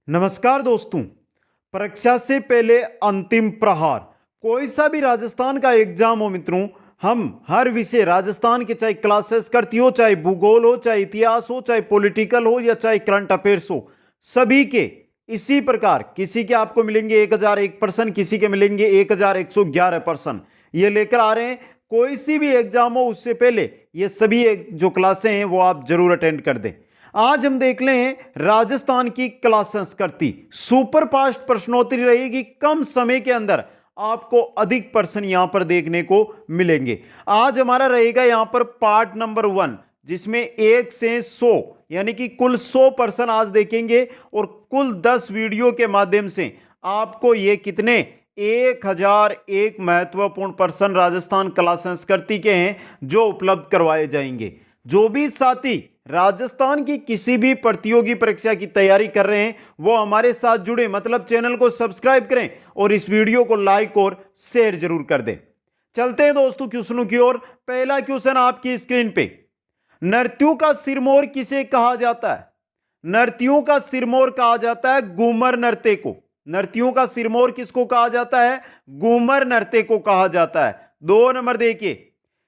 नमस्कार दोस्तों। परीक्षा से पहले अंतिम प्रहार, कोई सा भी राजस्थान का एग्जाम हो मित्रों, हम हर विषय राजस्थान के चाहे क्लासेस करती हो, चाहे भूगोल हो, चाहे इतिहास हो, चाहे पॉलिटिकल हो या चाहे करंट अफेयर्स हो, सभी के इसी प्रकार किसी के आपको मिलेंगे 1001%, किसी के मिलेंगे 1111%। ये लेकर आ रहे हैं। कोई सी भी एग्जाम हो उससे पहले ये सभी जो क्लासें हैं वो आप जरूर अटेंड कर दें। आज हम देख लें राजस्थान की क्लास संस्कृति, सुपर फास्ट प्रश्नोत्तरी रहेगी। कम समय के अंदर आपको अधिक प्रश्न यहां पर देखने को मिलेंगे। आज हमारा रहेगा यहां पर पार्ट नंबर 1, जिसमें 1 से 100 यानी कि कुल 100 प्रश्न आज देखेंगे और कुल 10 वीडियो के माध्यम से आपको ये कितने 1001 महत्वपूर्ण प्रश्न राजस्थान कला संस्कृति के हैं जो उपलब्ध करवाए जाएंगे। जो भी साथी राजस्थान की किसी भी प्रतियोगी परीक्षा की तैयारी कर रहे हैं वो हमारे साथ जुड़े, मतलब चैनल को सब्सक्राइब करें और इस वीडियो को लाइक और शेयर जरूर कर दें। चलते हैं दोस्तों क्वेश्चनों की ओर। पहला क्वेश्चन आपकी स्क्रीन पे, नर्तियों का सिरमौर किसे कहा जाता है? नर्तियों का सिरमौर कहा जाता है घूमर नृत्य को। नर्तियों का सिरमौर किसको कहा जाता है? घूमर नृत्य को कहा जाता है। 2 नंबर देखिए,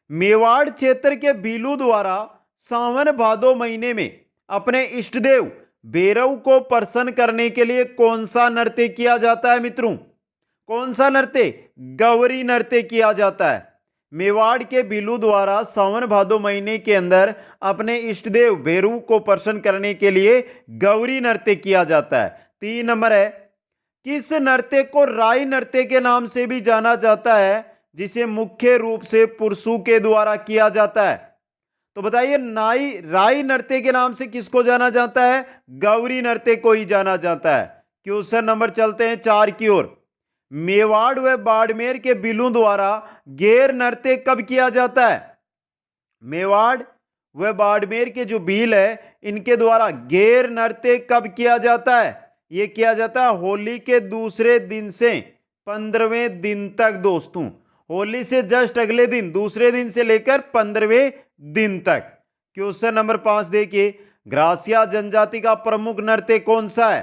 मेवाड़ क्षेत्र के भीलू द्वारा सावन भादो महीने में अपने इष्टदेव भैरव को प्रसन्न करने के लिए कौन सा नृत्य किया जाता है मित्रों? कौन सा नृत्य? गौरी नृत्य किया जाता है। मेवाड़ के भीलू द्वारा सावन भादो महीने के अंदर अपने इष्टदेव भैरव को प्रसन्न करने के लिए गौरी नृत्य किया जाता है। 3 नंबर है, किस नृत्य को राई नृत्य के नाम से भी जाना जाता है, जिसे मुख्य रूप से पुरुषों के द्वारा किया जाता है? तो बताइए, राई नृत्य के नाम से किसको जाना जाता है? गौरी नृत्य को ही जाना जाता है। क्वेश्चन नंबर चलते हैं 4 की ओर। मेवाड़ व बाड़मेर के बिलों द्वारा गैर नृत्य कब किया जाता है? मेवाड़ व बाड़मेर के जो बिल है इनके द्वारा गैर नृत्य कब किया जाता है? यह किया जाता है होली के दूसरे दिन से 15वें दिन तक। दोस्तों, होली से जस्ट अगले दिन, दूसरे दिन से लेकर 15वें दिन तक। क्वेश्चन नंबर 5 देखिए, ग्रासिया जनजाति का प्रमुख नृत्य कौन सा है?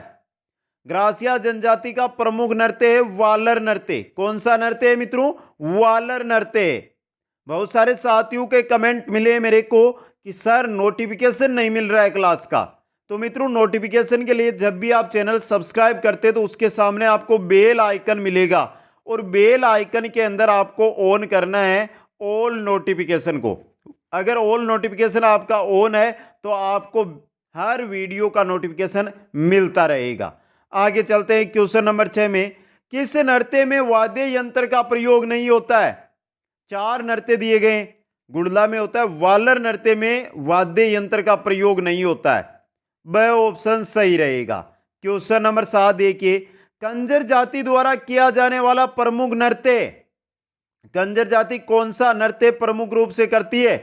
ग्रासिया जनजाति का प्रमुख नृत्य है वालर नृत्य। कौन सा नृत्य है मित्रों? वालर नृत्य। बहुत सारे साथियों के कमेंट मिले मेरे को कि सर नोटिफिकेशन नहीं मिल रहा है क्लास का। तो मित्रों, नोटिफिकेशन के लिए जब भी आप चैनल सब्सक्राइब करते तो उसके सामने आपको बेल आइकन मिलेगा और बेल आइकन के अंदर आपको ऑन करना है ऑल नोटिफिकेशन को। अगर ऑल नोटिफिकेशन आपका ऑन है तो आपको हर वीडियो का नोटिफिकेशन मिलता रहेगा। आगे चलते हैं क्वेश्चन नंबर 6 में, किस नृत्य में वाद्य यंत्र का प्रयोग नहीं होता है? 4 नृत्य दिए गए, गुड़ला में होता है, वालर नृत्य में वाद्य यंत्र का प्रयोग नहीं होता है। वह ऑप्शन सही रहेगा। क्वेश्चन नंबर 7 देखिए, कंजर जाति द्वारा किया जाने वाला प्रमुख नृत्य, कंजर जाति कौन सा नृत्य प्रमुख रूप से करती है?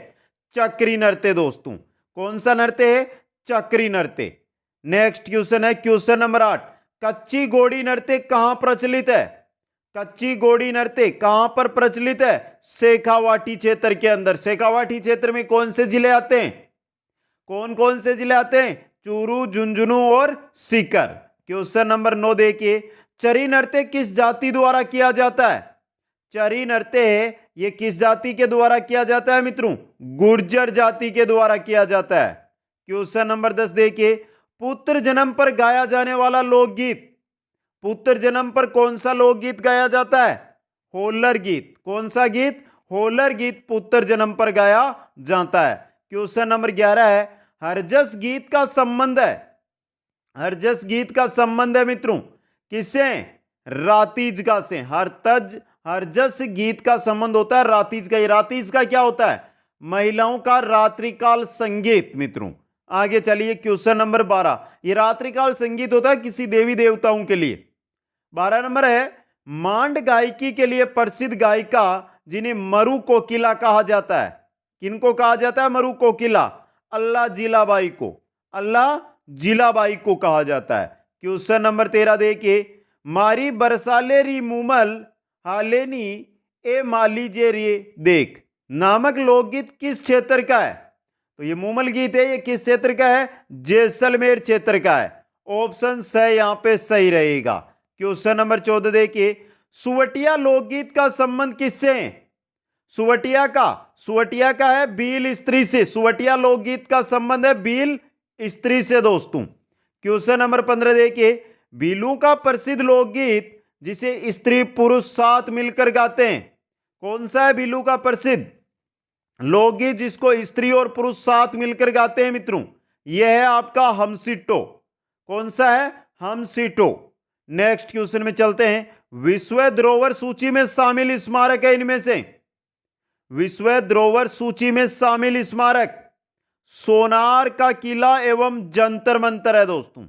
चक्री नृत्य। दोस्तों, कौन सा नृत्य है? चक्री नृत्य। नेक्स्ट क्वेश्चन है क्वेश्चन नंबर 8, कच्ची घोड़ी नृत्य कहां प्रचलित है? कच्ची घोड़ी नृत्य कहां पर प्रचलित है? शेखावाटी क्षेत्र के अंदर। शेखावाटी क्षेत्र में कौन से जिले आते हैं? कौन कौन से जिले आते हैं? चूरू, झुंझुनू और सीकर। क्वेश्चन नंबर 9 देखिए, चरी नृत्य किस जाति द्वारा किया जाता है? चरी नृत्य है ये किस जाति के द्वारा किया जाता है मित्रों? गुर्जर जाति के द्वारा किया जाता है। क्वेश्चन नंबर 10 देखिए, पुत्र जन्म पर गाया जाने वाला लोकगीत, पुत्र जन्म पर कौन सा लोकगीत गाया जाता है? होलर गीत। कौन सा गीत? होलर गीत पुत्र जन्म पर गाया जाता है। क्वेश्चन नंबर 11 है, हरजस गीत का संबंध है, हरजस गीत का संबंध है मित्रों किससे? रातीजगा से। हरजस गीत का संबंध होता है रातीज का। रातीज का क्या होता है? महिलाओं का रात्रिकाल संगीत मित्रों। आगे चलिए क्वेश्चन नंबर 12, ये रात्रिकाल संगीत होता है किसी देवी देवताओं के लिए। 12 नंबर है, मांड गायकी के लिए प्रसिद्ध गायिका जिन्हें मरु कोकिला कहा जाता है, किनको कहा जाता है मरु कोकिला? अल्लाह जीलाबाई को, अल्लाह जीलाबाई को कहा जाता है। क्वेश्चन नंबर 13 देखिए, मारी बरसाले री मूमल हालेनी ए माली जे रे देख नामक लोकगीत किस क्षेत्र का है? तो ये मूमल गीत है, ये किस क्षेत्र का है? जैसलमेर क्षेत्र का है। ऑप्शन स यहां पे सही रहेगा। क्वेश्चन नंबर 14 देखिए, सुवटिया लोकगीत का संबंध किससे है? सुवटिया का है बील स्त्री से। सुवटिया लोकगीत का संबंध है बील स्त्री से दोस्तों। क्वेश्चन नंबर 15 देखिए, बीलू का प्रसिद्ध लोकगीत जिसे स्त्री पुरुष साथ मिलकर गाते हैं, कौन सा है बीलू का प्रसिद्ध लोकगीत जिसको स्त्री और पुरुष साथ मिलकर गाते हैं मित्रों? यह है आपका हम सीटो। कौन सा है? हम सीटो। नेक्स्ट क्वेश्चन में चलते हैं, विश्व धरोहर सूची में शामिल स्मारक है इनमें से? विश्व धरोहर सूची में शामिल स्मारक सोनार का किला एवं जंतर मंतर है दोस्तों।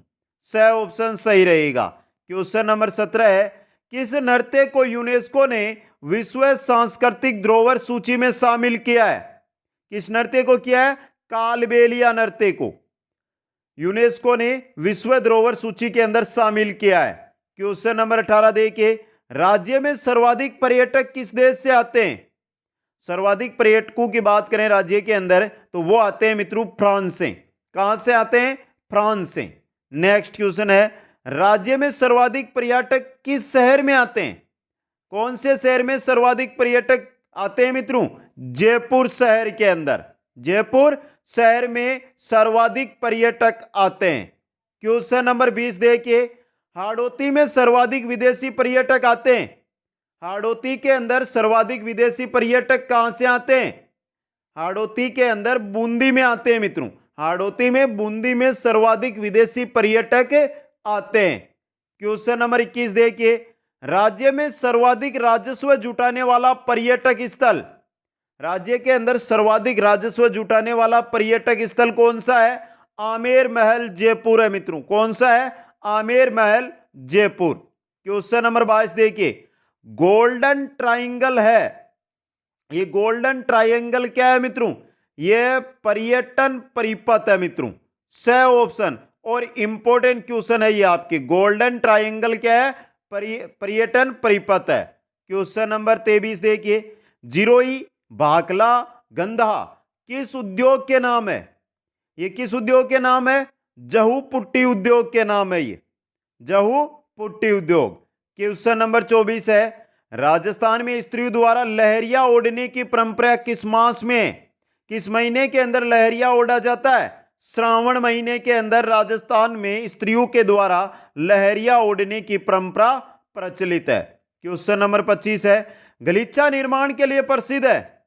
स ऑप्शन सही रहेगा। क्वेश्चन नंबर 17 है, किस नृत्य को यूनेस्को ने विश्व सांस्कृतिक धरोहर सूची में शामिल किया है? किस नृत्य को किया है? कालबेलिया नृत्य को यूनेस्को ने विश्व धरोहर सूची के अंदर शामिल किया है। क्वेश्चन नंबर 18 देखिए, राज्य में सर्वाधिक पर्यटक किस देश से आते हैं? सर्वाधिक पर्यटकों की बात करें राज्य के अंदर तो वो आते हैं मित्रों फ्रांस से। कहां से आते हैं? फ्रांस से। नेक्स्ट क्वेश्चन है, राज्य में सर्वाधिक पर्यटक किस शहर में आते हैं? कौन से शहर में सर्वाधिक पर्यटक आते हैं मित्रों? जयपुर शहर के अंदर। जयपुर शहर में सर्वाधिक पर्यटक आते हैं। क्वेश्चन नंबर 20 देखिए, हाड़ौती में सर्वाधिक विदेशी पर्यटक आते हैं। हाड़ौती के अंदर सर्वाधिक विदेशी पर्यटक कहां से आते हैं? हाड़ौती के अंदर बूंदी में आते हैं मित्रों। हाड़ौती में बूंदी में सर्वाधिक विदेशी पर्यटक आते हैं। क्वेश्चन नंबर 21 देखिए, राज्य में सर्वाधिक राजस्व जुटाने वाला पर्यटक स्थल, राज्य के अंदर सर्वाधिक राजस्व जुटाने वाला पर्यटक स्थल कौन सा है? आमेर महल जयपुर है मित्रों। कौन सा है? आमेर महल जयपुर। क्वेश्चन नंबर 22 देखिए, गोल्डन ट्राइंगल है, ये गोल्डन ट्राइंगल क्या है मित्रों? ये पर्यटन परिपथ है मित्रों। स ऑप्शन। और इंपॉर्टेंट क्वेश्चन है ये आपके, गोल्डन ट्राइंगल क्या है? पर्यटन परिपथ है। क्वेश्चन नंबर 23 देखिए, जिरोई, भाकला, गंधा किस उद्योग के नाम है? ये किस उद्योग के नाम है? जहू पुट्टी उद्योग के नाम है ये, जहू पुट्टी उद्योग। क्वेश्चन नंबर 24 है, राजस्थान में स्त्रियों द्वारा लहरिया ओढ़ने की परंपरा किस मास में, किस महीने के अंदर लहरिया ओढ़ा जाता है? श्रावण महीने के अंदर राजस्थान में स्त्रियों के द्वारा लहरिया ओढ़ने की परंपरा प्रचलित है। क्वेश्चन नंबर 25 है, गलीचा निर्माण के लिए प्रसिद्ध है,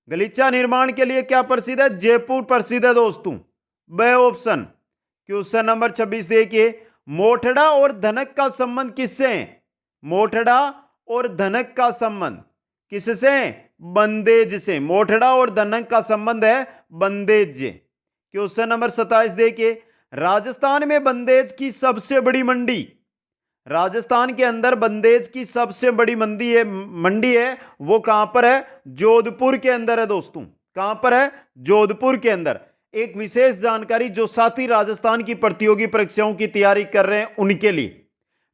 गलीचा निर्माण के लिए क्या प्रसिद्ध है? जयपुर प्रसिद्ध है दोस्तों। ब ऑप्शन। क्वेश्चन नंबर 26 देखिए, मोठड़ा और धनक का संबंध किससे है? मोठड़ा और धनक का संबंध किससे है? बंदेज से। मोठड़ा और धनक का संबंध है बंदेज से। क्वेश्चन नंबर 27 देखिए, राजस्थान में बंदेज की सबसे बड़ी मंडी, राजस्थान के अंदर बंदेज की सबसे बड़ी मंडी है वो कहां पर है? जोधपुर के अंदर है दोस्तों। कहां पर है? जोधपुर के अंदर। एक विशेष जानकारी जो साथी राजस्थान की प्रतियोगी परीक्षाओं की तैयारी कर रहे हैं उनके लिए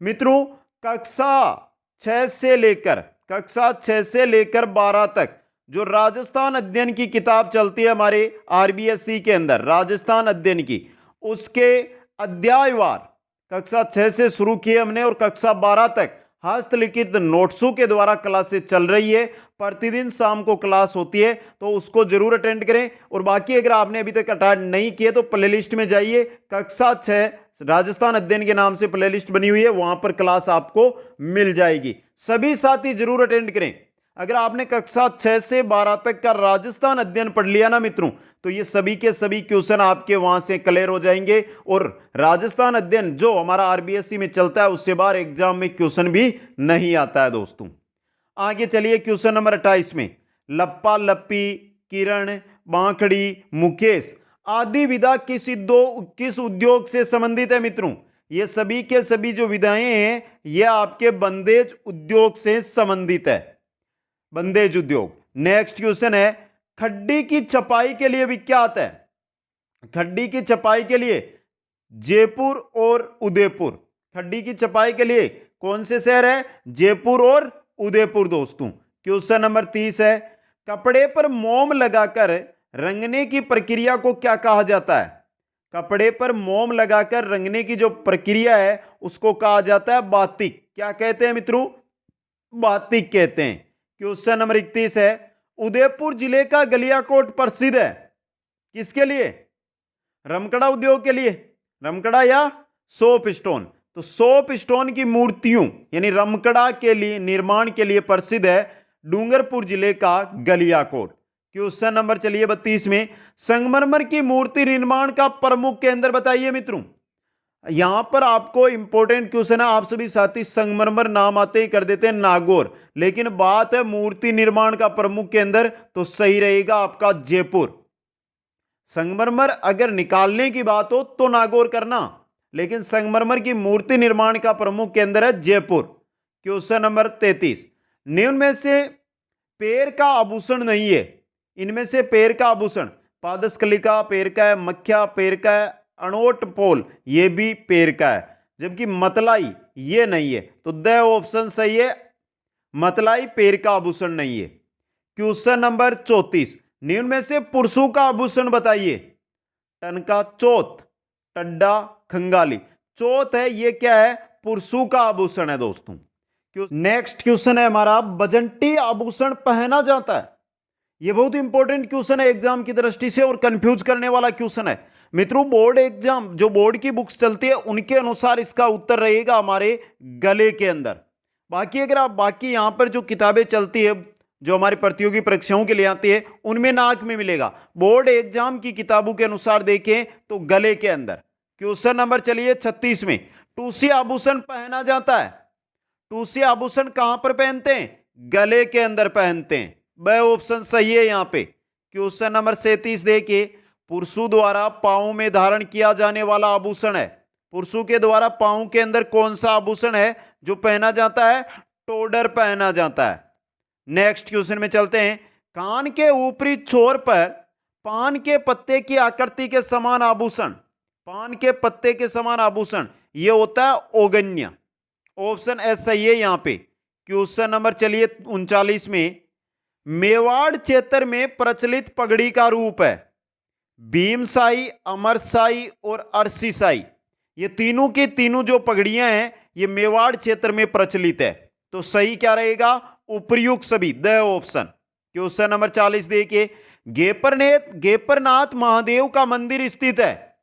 मित्रों, कक्षा 6 से लेकर 12 तक जो राजस्थान अध्ययन की किताब चलती है हमारे आरबीएससी के अंदर, राजस्थान अध्ययन की, उसके अध्यायवार कक्षा 6 से शुरू किए हमने और कक्षा 12 तक हस्तलिखित नोट्सों के द्वारा क्लासेस चल रही है। प्रतिदिन शाम को क्लास होती है तो उसको जरूर अटेंड करें। और बाकी अगर आपने अभी तक अटेंड नहीं किए तो प्लेलिस्ट में जाइए, कक्षा 6 राजस्थान अध्ययन के नाम से प्लेलिस्ट बनी हुई है, वहां पर क्लास आपको मिल जाएगी। सभी साथी जरूर अटेंड करें। अगर आपने कक्षा 6 से 12 तक का राजस्थान अध्ययन पढ़ लिया ना मित्रों, तो ये सभी के सभी क्वेश्चन आपके वहां से क्लियर हो जाएंगे। और राजस्थान अध्ययन जो हमारा आरबीएससी में चलता है उससे बाहर एग्जाम में क्वेश्चन भी नहीं आता है दोस्तों। आगे चलिए क्वेश्चन नंबर 28 में, लप्पा लप्पी, किरण, बांखड़ी, मुकेश आदि विधा किस उद्योग से संबंधित है मित्रों? ये सभी के सभी जो विधाएं हैं ये आपके बंदेज उद्योग से संबंधित है, बंदेज उद्योग। नेक्स्ट क्वेश्चन है, खड्डी की छपाई के लिए विख्यात है, खड्डी की छपाई के लिए जयपुर और उदयपुर। खड्डी की छपाई के लिए कौन से शहर है? जयपुर और उदयपुर दोस्तों। क्वेश्चन नंबर 30 है, कपड़े पर मोम लगाकर रंगने की प्रक्रिया को क्या कहा जाता है? कपड़े पर मोम लगाकर रंगने की जो प्रक्रिया है उसको कहा जाता है बातिक। क्या कहते हैं मित्रों? बातिक कहते हैं। क्वेश्चन नंबर 31 है, उदयपुर जिले का गलियाकोट प्रसिद्ध है किसके लिए? रमकड़ा उद्योग के लिए, रमकड़ा या सोप स्टोन। तो सोप स्टोन की मूर्तियों यानी रमकड़ा के लिए निर्माण के लिए प्रसिद्ध है डूंगरपुर जिले का गलियाकोट। क्वेश्चन नंबर चलिए 32 में, संगमरमर की मूर्ति निर्माण का प्रमुख केंद्र बताइए मित्रों। यहां पर आपको इंपॉर्टेंट क्वेश्चन है, आप सभी साथी संगमरमर नाम आते ही कर देते हैं नागौर, लेकिन बात है मूर्ति निर्माण का प्रमुख केंद्र, तो सही रहेगा आपका जयपुर। संगमरमर अगर निकालने की बात हो तो नागौर करना, लेकिन संगमरमर की मूर्ति निर्माण का प्रमुख केंद्र है जयपुर। क्वेश्चन नंबर 33, निम्न में से पैर का आभूषण नहीं है। इनमें से पैर का आभूषण, पादस्खलिका पैर का है, मख्या पैर का है, अनोट पोल ये भी पैर का है, जबकि मतलाई ये नहीं है। तो द ऑप्शन सही है, मतलाई पैर का आभूषण नहीं है। क्वेश्चन नंबर 34, निम्न में से पुरुषों का आभूषण बताइए। टनका, चौथ, टड्डा, खंगाली। चौथ है, ये क्या है? पुरुषों का आभूषण है दोस्तों। नेक्स्ट क्वेश्चन है हमारा, बजंटी आभूषण पहना जाता है। यह बहुत इंपॉर्टेंट क्वेश्चन है एग्जाम की दृष्टि से और कंफ्यूज करने वाला क्वेश्चन है मित्रों। बोर्ड एग्जाम जो बोर्ड की बुक्स चलती है उनके अनुसार इसका उत्तर रहेगा हमारे गले के अंदर। बाकी अगर आप बाकी यहां पर जो किताबें चलती है जो हमारी प्रतियोगी परीक्षाओं के लिए आती है उनमें नाक में मिलेगा। बोर्ड एग्जाम की किताबों के अनुसार देखें तो गले के अंदर। क्वेश्चन नंबर चलिए 36 में, टूसी आभूषण पहना जाता है। टूसी आभूषण कहां पर पहनते हैं? गले के अंदर पहनते हैं। वह ऑप्शन सही है यहां पे। क्वेश्चन नंबर 37 देखिए, पुरुषों द्वारा पांव में धारण किया जाने वाला आभूषण है। पुरुषों के द्वारा पांव के अंदर कौन सा आभूषण है जो पहना जाता है? टोडर पहना जाता है। नेक्स्ट क्वेश्चन में चलते हैं, कान के ऊपरी छोर पर पान के पत्ते की आकृति के समान आभूषण, पान के पत्ते के समान आभूषण यह होता है ओगन्या। ऑप्शन एस सही है यहां पे। क्वेश्चन नंबर चलिए 39 में, मेवाड़ क्षेत्र में प्रचलित पगड़ी का रूप है भीमसाई, अमरसाई और अरसीसाई। ये तीनों की तीनों जो पगड़ियां हैं ये मेवाड़ क्षेत्र में प्रचलित है। तो सही क्या रहेगा? उपर्युक्त सभी, द ऑप्शन। क्वेश्चन नंबर 40 देखिए, गेपरनाथ महादेव का मंदिर स्थित है।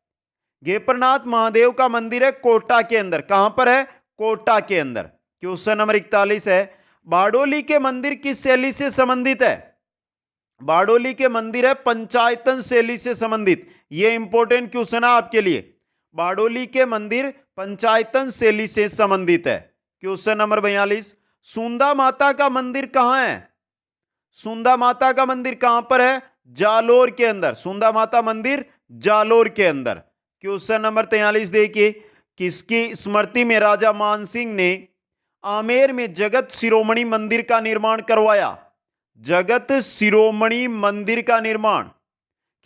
गेपरनाथ महादेव का मंदिर है कोटा के अंदर। कहां पर है? कोटा के अंदर। क्वेश्चन नंबर 41 है, बारडोली के मंदिर किस शैली से संबंधित है? बारडोली के मंदिर है पंचायतन शैली से संबंधित। यह इंपॉर्टेंट क्वेश्चन है आपके लिए। बारडोली के मंदिर पंचायतन शैली से संबंधित है। क्वेश्चन नंबर 42, सुंदा माता का मंदिर कहां है? सुंदा माता का मंदिर कहां पर है? जालोर के अंदर। सुंदा माता मंदिर जालोर के अंदर। क्वेश्चन नंबर 43 देखिए, किसकी स्मृति में राजा मानसिंह ने आमेर में जगत शिरोमणि मंदिर का निर्माण करवाया? जगत शिरोमणि मंदिर का निर्माण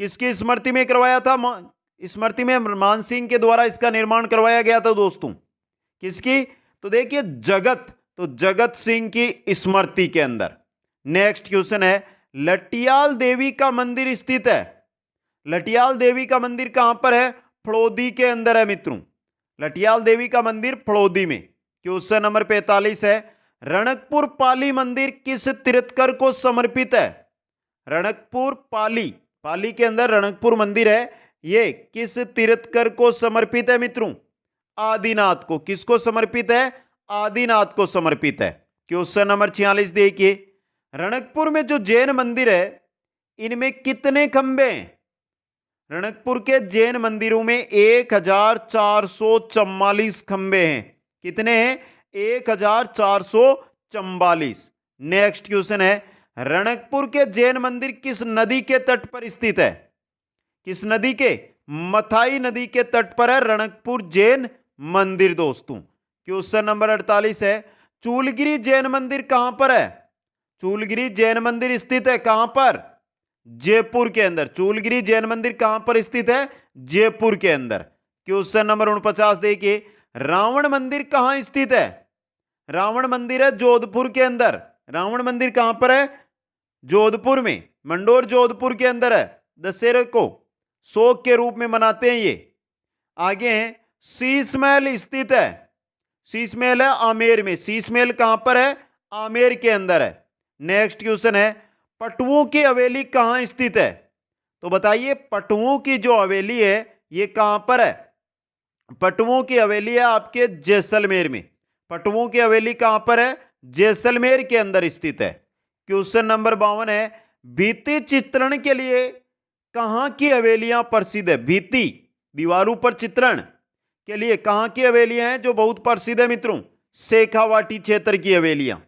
किसकी स्मृति में करवाया था? स्मृति में मानसिंह के द्वारा इसका निर्माण करवाया गया था दोस्तों। किसकी? तो देखिए जगत, तो जगत सिंह की स्मृति के अंदर। नेक्स्ट क्वेश्चन है, लटियाल देवी का मंदिर स्थित है। लटियाल देवी का मंदिर कहां पर है? फड़ौदी के अंदर है मित्रों। लटियाल देवी का मंदिर फड़ौदी में। क्वेश्चन नंबर 45 है, रणकपुर पाली मंदिर किस तीर्थकर को समर्पित है? रणकपुर पाली, पाली के अंदर रणकपुर मंदिर है, ये किस तीर्थकर को समर्पित है मित्रों? आदिनाथ को। किसको समर्पित है? आदिनाथ को समर्पित है। क्वेश्चन नंबर 46 देखिए, रणकपुर में जो जैन मंदिर है इनमें कितने खंबे हैं? रणकपुर के जैन मंदिरों में 1444 खंबे हैं। कितने हैं? 1444। नेक्स्ट क्वेश्चन है, रणकपुर के जैन मंदिर किस नदी के तट पर स्थित है? किस नदी के? मथाई नदी के तट पर है रणकपुर जैन मंदिर दोस्तों। क्वेश्चन नंबर 48 है, चूलगिरी जैन मंदिर कहां पर है? चूलगिरी जैन मंदिर स्थित है कहां पर? जयपुर के अंदर। चूलगिरी जैन मंदिर कहां पर स्थित है? जयपुर के अंदर। क्वेश्चन नंबर 49 देखिए, रावण मंदिर कहां स्थित है? रावण मंदिर है जोधपुर के अंदर। रावण मंदिर कहां पर है? जोधपुर में। मंडोर जोधपुर के अंदर है। दशहरे को शोक के रूप में मनाते हैं ये। आगे है शीश महल स्थित है, शीश महल है आमेर में, शीश महल कहां पर है? आमेर के अंदर है। नेक्स्ट क्वेश्चन है पटुओं की हवेली कहां स्थित है? तो बताइए पटुओं की जो हवेली है ये कहां पर है? पटुओं की हवेली है आपके जैसलमेर में। पटुओं की हवेली कहां पर है? जैसलमेर के अंदर स्थित है। क्वेश्चन नंबर 52 है भित्ति चित्रण के लिए कहां की हवेलियां प्रसिद्ध है? भित्ति दीवारों पर चित्रण के लिए कहां की हवेलियां हैं जो बहुत प्रसिद्ध है मित्रों? शेखावाटी क्षेत्र की हवेलियां,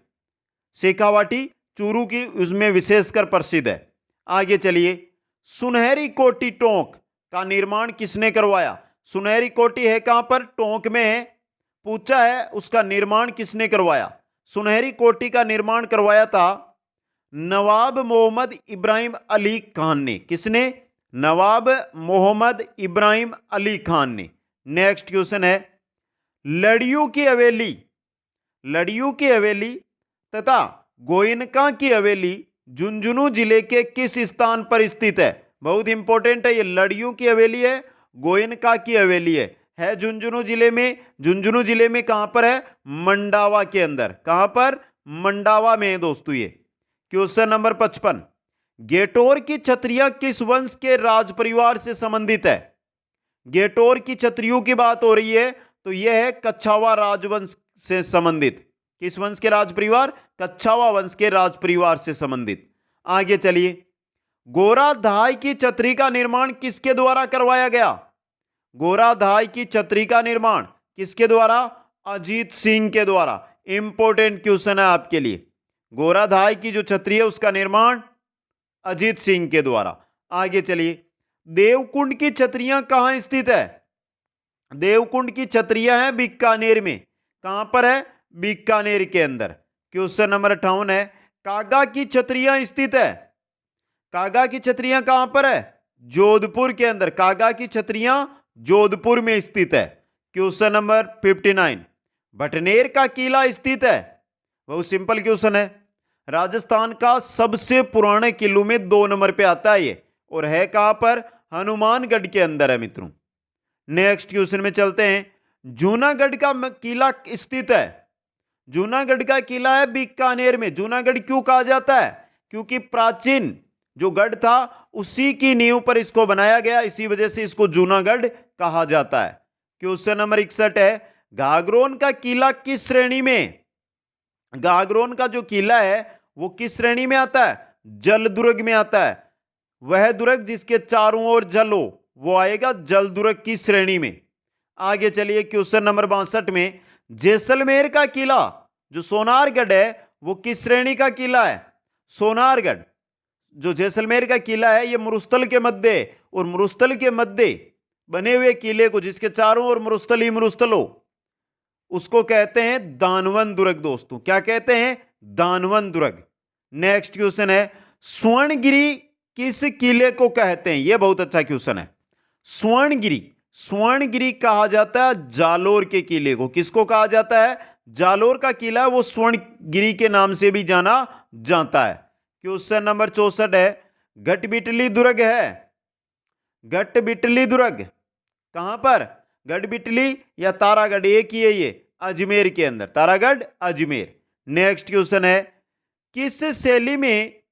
शेखावाटी चूरू की उसमें विशेषकर प्रसिद्ध है। आगे चलिए सुनहरी कोटी टोंक का निर्माण किसने करवाया? सुनहरी कोटी है कहां पर? टोंक में है। पूछा है उसका निर्माण किसने करवाया? सुनहरी कोटी का निर्माण करवाया था नवाब मोहम्मद इब्राहिम अली खान ने। किसने? नवाब मोहम्मद इब्राहिम अली खान ने। नेक्स्ट क्वेश्चन है लड़ियों की हवेली, लड़ियों की हवेली तथा गोयनका की हवेली झुंझुनू जिले के किस स्थान पर स्थित है? बहुत इंपॉर्टेंट है ये। लड़ियों की हवेली है, गोयनका की हवेली है झुंझुनू जिले में। झुंझुनू जिले में कहां पर है? मंडावा के अंदर। कहां पर? मंडावा में है दोस्तों ये। क्वेश्चन नंबर 55 गेटोर की क्षत्रिय किस वंश के राज परिवार से संबंधित है? गेटोर की क्षत्रियों की बात हो रही है तो यह है कच्छावा राजवंश से संबंधित। किस वंश के राज परिवार? कच्छावा वंश के राज परिवार से संबंधित। आगे चलिए गोराधाई की छतरी का निर्माण किसके द्वारा करवाया गया? गोराधाई की छतरी का निर्माण किसके द्वारा? अजीत सिंह के द्वारा। इंपॉर्टेंट क्वेश्चन है आपके लिए। गोराधाई की जो छतरी है उसका निर्माण अजीत सिंह के द्वारा। आगे चलिए देवकुंड की छतरियां कहां स्थित है? देवकुंड की छतरियां हैं बीकानेर में। कहां पर है? बीकानेर के अंदर। क्वेश्चन नंबर 58 है कागा की छतरियां स्थित है। कागा की छतरियां कहां पर है? जोधपुर के अंदर। कागा की छतरियां जोधपुर में स्थित है। क्वेश्चन नंबर 59 भटनेर का किला स्थित है। बहुत सिंपल क्वेश्चन है। राजस्थान का सबसे पुराने किलों में 2 नंबर पे आता है ये, और है कहां पर? हनुमानगढ़ के अंदर है मित्रों। नेक्स्ट क्वेश्चन में चलते हैं जूनागढ़ का किला स्थित है। जूनागढ़ का किला है बीकानेर में। जूनागढ़ क्यों कहा जाता है? क्योंकि प्राचीन जो गढ़ था उसी की नींव पर इसको बनाया गया, इसी वजह से इसको जूनागढ़ कहा जाता है। क्वेश्चन नंबर 61 है घाघरोन का किला किस श्रेणी में? घाघरोन का जो किला है वो किस श्रेणी में आता है? जल दुर्ग में आता है। वह दुर्ग जिसके चारों ओर जल हो वो आएगा जल दुर्ग की श्रेणी में। आगे चलिए क्वेश्चन नंबर 62 में जैसलमेर का किला जो सोनारगढ़ है वो किस श्रेणी का किला है? सोनारगढ़ जो जैसलमेर का किला है ये मरुस्थल के मध्य, और मरुस्थल के मध्य बने हुए किले को जिसके चारों ओर मरुस्थल ही मरुस्थल हो उसको कहते हैं दानवन दुर्ग दोस्तों। क्या कहते हैं? दानवन दुर्ग। नेक्स्ट क्वेश्चन है स्वर्णगिरी किस किले को कहते हैं? यह बहुत अच्छा क्वेश्चन है। स्वर्णगिरी, स्वर्णगिरी कहा जाता है जालोर के किले को। किसको कहा जाता है? जालोर का किला वो स्वर्णगिरी के नाम से भी जाना जाता है। क्वेश्चन नंबर 64 है गटबिटली दुर्ग है। गटबिटली दुर्ग कहां पर? गढ़बिटली या तारागढ़, एक ही है ये, अजमेर के अंदर। तारागढ़ अजमेर। नेक्स्ट क्वेश्चन है किस शैली में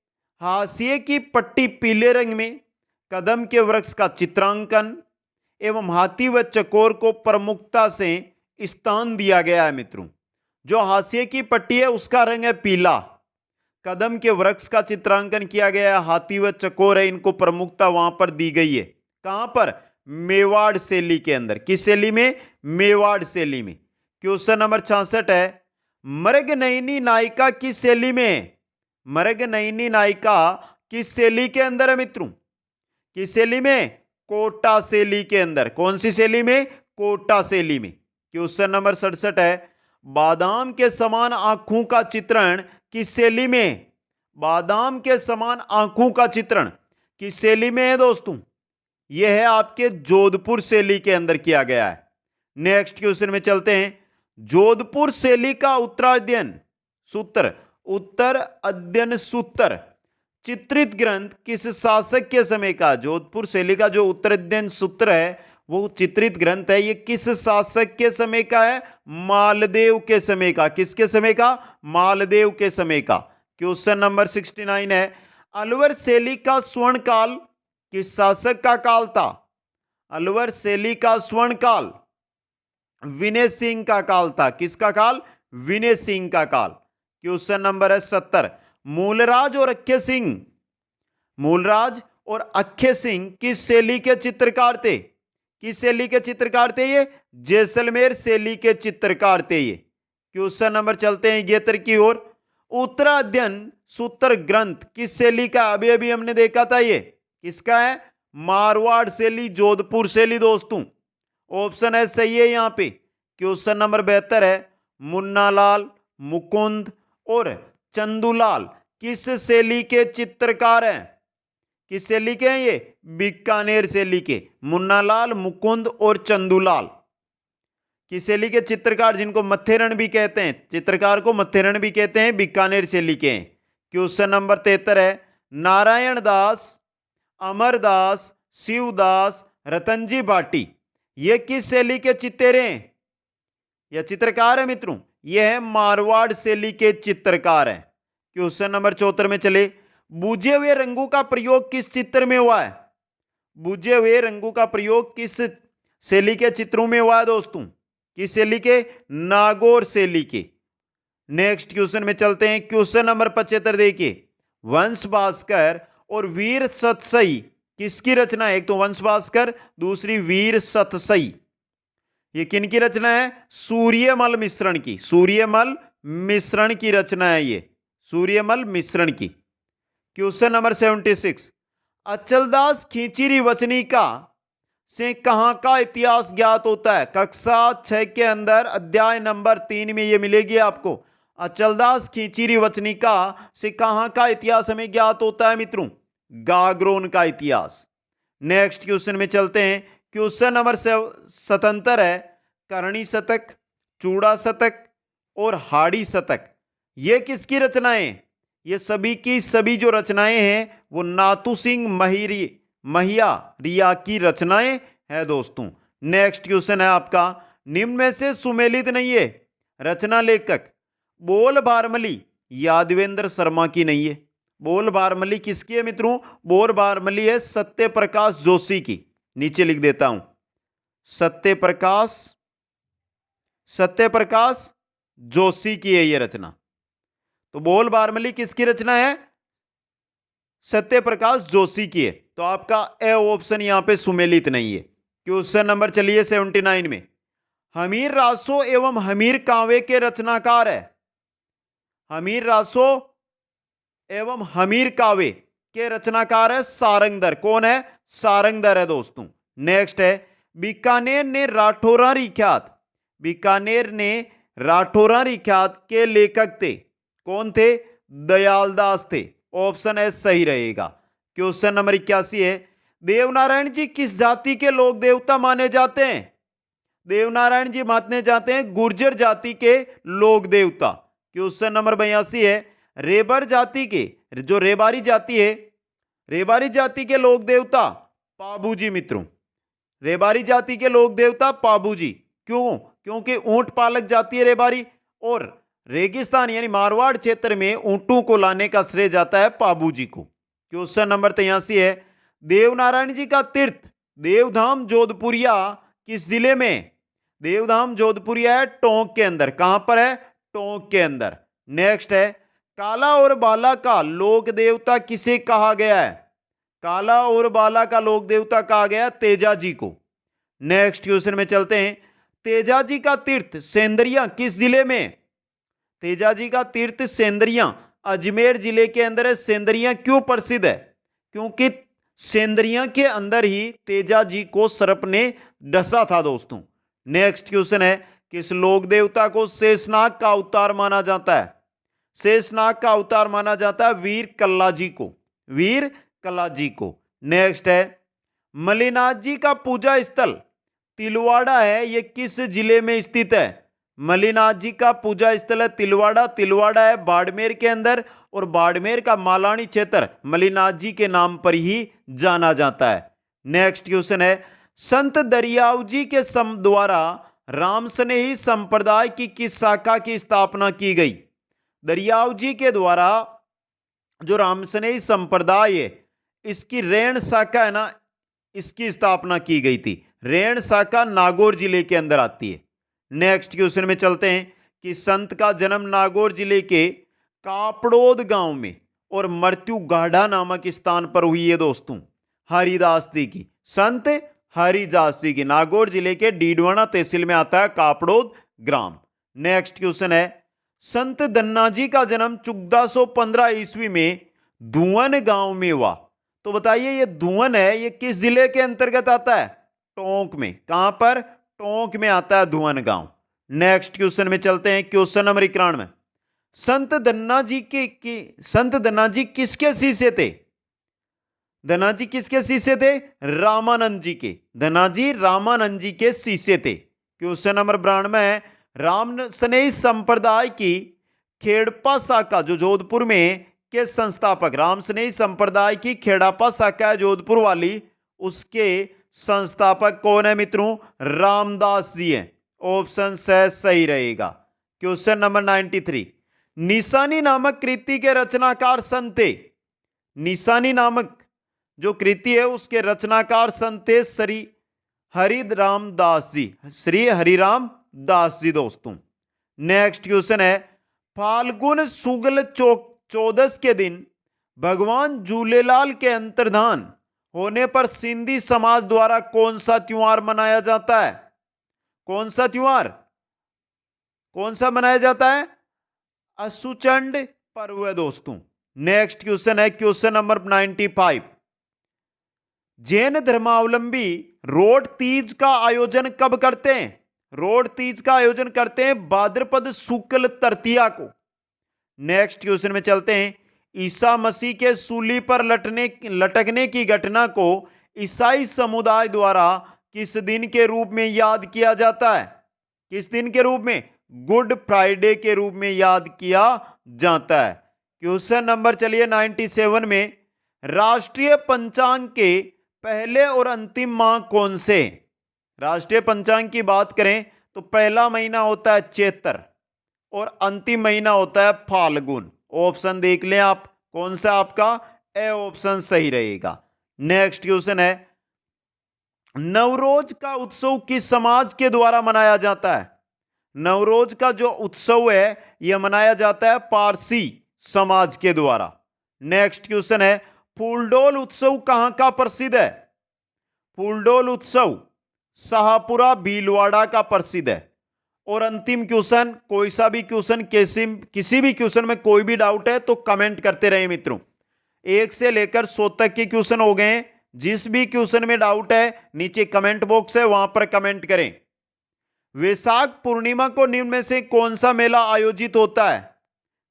हाशिए की पट्टी पीले रंग में कदम के वृक्ष का चित्रांकन एवं हाथी व चकोर को प्रमुखता से स्थान दिया गया है मित्रों? जो हाशिए की पट्टी है उसका रंग है पीला, कदम के वृक्ष का चित्रांकन किया गया है, हाथी व चकोर है, इनको प्रमुखता वहां पर दी गई है। कहां पर? मेवाड़ शैली के अंदर। किस शैली में? मेवाड़ शैली में। क्वेश्चन नंबर 66 है मृगनयनी नायिका किस शैली में? मृगनयनी नायिका किस शैली के अंदर है मित्रों? किस शैली में? कोटा शैली के अंदर। कौन सी शैली में? कोटा शैली में। क्वेश्चन नंबर 67 है बादाम के समान आंखों का चित्रण किस शैली में? बादाम के समान आंखों का चित्रण किस शैली में है दोस्तों? यह है आपके जोधपुर शैली के अंदर किया गया है। नेक्स्ट क्वेश्चन में चलते हैं जोधपुर शैली का उत्तराध्ययन सूत्र, उत्तर अध्ययन सूत्र चित्रित ग्रंथ किस शासक के समय का? जोधपुर शैली का जो उत्तराध्ययन सूत्र है वो चित्रित ग्रंथ है, ये किस शासक के समय का है? मालदेव के समय का। किसके समय का? मालदेव के समय का। क्वेश्चन नंबर 69 है, अलवर शैली का स्वर्ण काल किस शासक का काल था? अलवर शैली का स्वर्ण काल विनय सिंह का काल था। किसका काल? विनय सिंह का काल। क्वेश्चन नंबर है 70, मूलराज और अक्खे सिंह, मूलराज और अक्खे सिंह किस शैली के चित्रकार थे? किस शैली के चित्रकार थे ये? जैसलमेर शैली के चित्रकार थे ये। क्वेश्चन नंबर चलते हैं 71 की ओर, उत्तराध्ययन सूत्र ग्रंथ किस शैली का? अभी अभी हमने देखा था, ये किसका है? मारवाड़ शैली, जोधपुर शैली दोस्तों। ऑप्शन है सही है यहां पे। क्वेश्चन नंबर 72 है, मुन्नालाल, मुकुंद और चंदूलाल किस शैली के चित्रकार हैं? किस शैली के हैं ये? बीकानेर शैली के। मुन्नालाल, मुकुंद और चंदूलाल किस शैली के चित्रकार, जिनको मत्थेरण भी कहते हैं, चित्रकार को मत्थेरण भी कहते हैं, बीकानेर शैली के हैं। क्वेश्चन नंबर 73 है, नारायण दास, अमरदास, शिवदास, रतनजी भाटी ये किस शैली के चित्रे हैं या चित्रकार है मित्रों? ये है मारवाड़ शैली के चित्रकार हैं। क्वेश्चन नंबर 74 में चले, बुझे हुए रंगों का प्रयोग किस चित्र में हुआ है? बुझे हुए रंगों का प्रयोग किस शैली के चित्रों में हुआ है दोस्तों? किस शैली के? नागौर शैली के। नेक्स्ट क्वेश्चन में चलते हैं। क्वेश्चन नंबर 75 देखिए, वंश भास्कर और वीर सतसई किसकी रचना है? एक तो वंश भास्कर, दूसरी वीर सतसई, ये किन की रचना है? सूर्यमल मिश्रण की। सूर्यमल मिश्रण की रचना है ये, सूर्यमल मिश्रण की। क्वेश्चन नंबर 76, अचलदास खींचीरी वचनिका से कहां का इतिहास ज्ञात होता है? कक्षा 6 के अंदर अध्याय नंबर 3 में ये मिलेगी आपको। अचलदास खींचीरी वचनिका से कहां का इतिहास हमें ज्ञात होता है मित्रों? गागरोन का इतिहास। नेक्स्ट क्वेश्चन में चलते हैं। क्वेश्चन नंबर 77 है, करणी शतक, चूड़ा शतक और हाड़ी शतक ये किसकी रचनाएं? ये सभी की सभी जो रचनाएं हैं वो नाथू सिंह महिया रिया की रचनाएं है दोस्तों। नेक्स्ट क्वेश्चन है आपका, निम्न में से सुमेलित नहीं है रचना लेखक। बोल बारमली यादवेंद्र शर्मा की नहीं है। बोल बारमली किसकी है मित्रों? बोल बारमली है सत्य प्रकाश जोशी की। नीचे लिख देता हूं, सत्य प्रकाश जोशी की है ये रचना। तो बोल बारमली किसकी रचना है? सत्य प्रकाश जोशी की है। तो आपका ए ऑप्शन यहां पे सुमेलित नहीं है। क्वेश्चन नंबर चलिए 79 में, हमीर रासो एवं हमीर कांवे के रचनाकार है। हमीर रासो एवं हमीर कावे के रचनाकार है सारंगधर। कौन है? सारंगधर है दोस्तों। नेक्स्ट है, बीकानेर ने राठौरारी ख्यात, बीकानेर ने राठौरारी ख्यात के लेखक थे। कौन थे? दयालदास थे। ऑप्शन है सही रहेगा। क्वेश्चन नंबर 81 है, देवनारायण जी किस जाति के लोक देवता माने जाते हैं? देवनारायण जी माने जाते हैं गुर्जर जाति के लोक देवता। क्वेश्चन नंबर 82 है, रेबर जाति के, जो रेबारी जाति है, रेबारी जाति के लोक देवता पाबूजी मित्रों। रेबारी जाति के लोक देवता पाबूजी। क्यों? क्योंकि ऊंट पालक जाति है रेबारी, और रेगिस्तान यानी मारवाड़ क्षेत्र में ऊंटों को लाने का श्रेय जाता है पाबूजी को। क्वेश्चन नंबर 83 है, देवनारायण जी का तीर्थ देवधाम जोधपुरिया किस जिले में? देवधाम जोधपुरिया है टोंक के अंदर। कहां पर है? टोंक के अंदर। नेक्स्ट है, काला और बाला का लोक देवता किसे कहा गया है? काला और बाला का लोक देवता कहा गया तेजा जी को। नेक्स्ट क्वेश्चन में चलते हैं, तेजा जी का तीर्थ सेंदरिया किस जिले में? तेजा जी का तीर्थ सेंदरिया अजमेर जिले के अंदर है। सेंदरिया क्यों प्रसिद्ध है? क्योंकि सेंदरिया के अंदर ही तेजा जी को सर्प ने डसा था दोस्तों। नेक्स्ट क्वेश्चन है, किस लोक देवता को शेषनाग का अवतार माना जाता है? शेषनाग का अवतार माना जाता है वीर कल्ला जी को, वीर कल्ला जी को। नेक्स्ट है, मलिनाथ जी का पूजा स्थल तिलवाड़ा है, यह किस जिले में स्थित है? मलिनाथ जी का पूजा स्थल है तिलवाड़ा। तिलवाड़ा है बाड़मेर के अंदर, और बाड़मेर का मालानी क्षेत्र मलिनाथ जी के नाम पर ही जाना जाता है। नेक्स्ट क्वेश्चन है, संत दरियाव जी के द्वारा रामस्नेही संप्रदाय की किस शाखा की स्थापना की गई? दरियाव जी के द्वारा जो रामस्नेही संप्रदाय है इसकी रेण शाखा है ना, इसकी स्थापना की गई थी। रेण शाखा नागौर जिले के अंदर आती है। नेक्स्ट क्वेश्चन में चलते हैं कि संत का जन्म नागौर जिले के कापड़ोद गांव में और मृत्यु गाढ़ा नामक स्थान पर हुई है दोस्तों। हरिदास जी की, संत हरिदास जी की, नागौर जिले के डीडवाना तहसील में आता है कापड़ोद ग्राम। नेक्स्ट क्वेश्चन है संत धन्ना जी का जन्म 1415 ईस्वी में धुवन गांव में हुआ। तो बताइए ये धुवन है ये किस जिले के अंतर्गत आता है? टोंक में। कहां पर? टोंक में आता है धुवन गांव। नेक्स्ट क्वेश्चन में चलते हैं, क्वेश्चन नंबर 91। संत धन्ना जी किसके शिष्य थे? धन्ना जी किसके शिष्य थे? रामानंद जी के। धन्ना जी रामानंद जी के शिष्य थे। क्वेश्चन नंबर 92 है रामस्नेही संप्रदाय की खेड़पा शाखा जो जोधपुर में के संस्थापक, रामस्नेही संप्रदाय की खेड़ापा शाखा है जोधपुर वाली, उसके संस्थापक कौन है मित्रों? रामदास जी हैं। ऑप्शन सही रहेगा। क्वेश्चन नंबर 93 निशानी नामक कृति के रचनाकार संत थे। निशानी नामक जो कृति है उसके रचनाकार संत थे श्री हरिराम दास जी, श्री हरिराम दास जी दोस्तों। नेक्स्ट क्वेश्चन है फाल्गुन शुक्ल चौदस के दिन भगवान झूलेलाल के अंतर्धान होने पर सिंधी समाज द्वारा कौन सा त्योहार मनाया जाता है? कौन सा त्योहार? कौन सा मनाया जाता है? असुचंड पर्व है दोस्तों। नेक्स्ट क्वेश्चन है क्वेश्चन नंबर 95 जैन धर्मावलंबी रोड तीज का आयोजन कब करते हैं? रोड तीज का आयोजन करते हैं भाद्रपद शुक्ल तृतीया को। नेक्स्ट क्वेश्चन में चलते हैं ईसा मसीह के सूली पर लटकने की घटना को ईसाई समुदाय द्वारा किस दिन के रूप में याद किया जाता है? किस दिन के रूप में? गुड फ्राइडे के रूप में याद किया जाता है। क्वेश्चन नंबर चलिए 97 में राष्ट्रीय पंचांग के पहले और अंतिम माह कौन से? राष्ट्रीय पंचांग की बात करें तो पहला महीना होता है चैत्र और अंतिम महीना होता है फाल्गुन। ऑप्शन देख लें आप, कौन सा आपका ए ऑप्शन सही रहेगा। नेक्स्ट क्वेश्चन है नवरोज का उत्सव किस समाज के द्वारा मनाया जाता है? नवरोज का जो उत्सव है यह मनाया जाता है पारसी समाज के द्वारा। नेक्स्ट क्वेश्चन है फूलडोल उत्सव कहां का प्रसिद्ध है? फूलडोल उत्सव शाहपुरा भीलवाड़ा का प्रसिद्ध है। और अंतिम क्वेश्चन, कोई सा भी क्वेश्चन, किसी भी क्वेश्चन में कोई भी डाउट है तो कमेंट करते रहे मित्रों। 1 से लेकर 100 तक के क्वेश्चन हो गए। जिस भी क्वेश्चन में डाउट है नीचे कमेंट बॉक्स है वहां पर कमेंट करें। वैशाख पूर्णिमा को निम्न में से कौन सा मेला आयोजित होता है?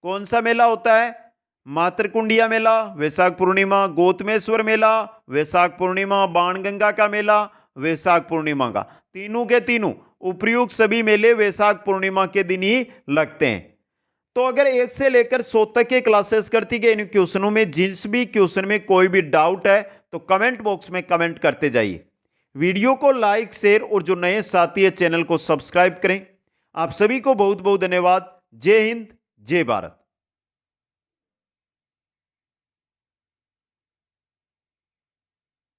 कौन सा मेला होता है? मातृकुंडिया मेला, वैशाख पूर्णिमा, गौतमेश्वर मेला, वैशाख पूर्णिमा, बाणगंगा का मेला, वैशाख पूर्णिमा का। तीनों के तीनों उपयुक्त सभी मेले वैशाख पूर्णिमा के दिन ही लगते हैं। तो अगर 1 से लेकर 100 तक के क्लासेस करती गई इन क्वेश्चनों में जिस भी क्वेश्चन में कोई भी डाउट है तो कमेंट बॉक्स में कमेंट करते जाइए। वीडियो को लाइक, शेयर और जो नए साथी है चैनल को सब्सक्राइब करें। आप सभी को बहुत बहुत धन्यवाद। जय हिंद, जय भारत।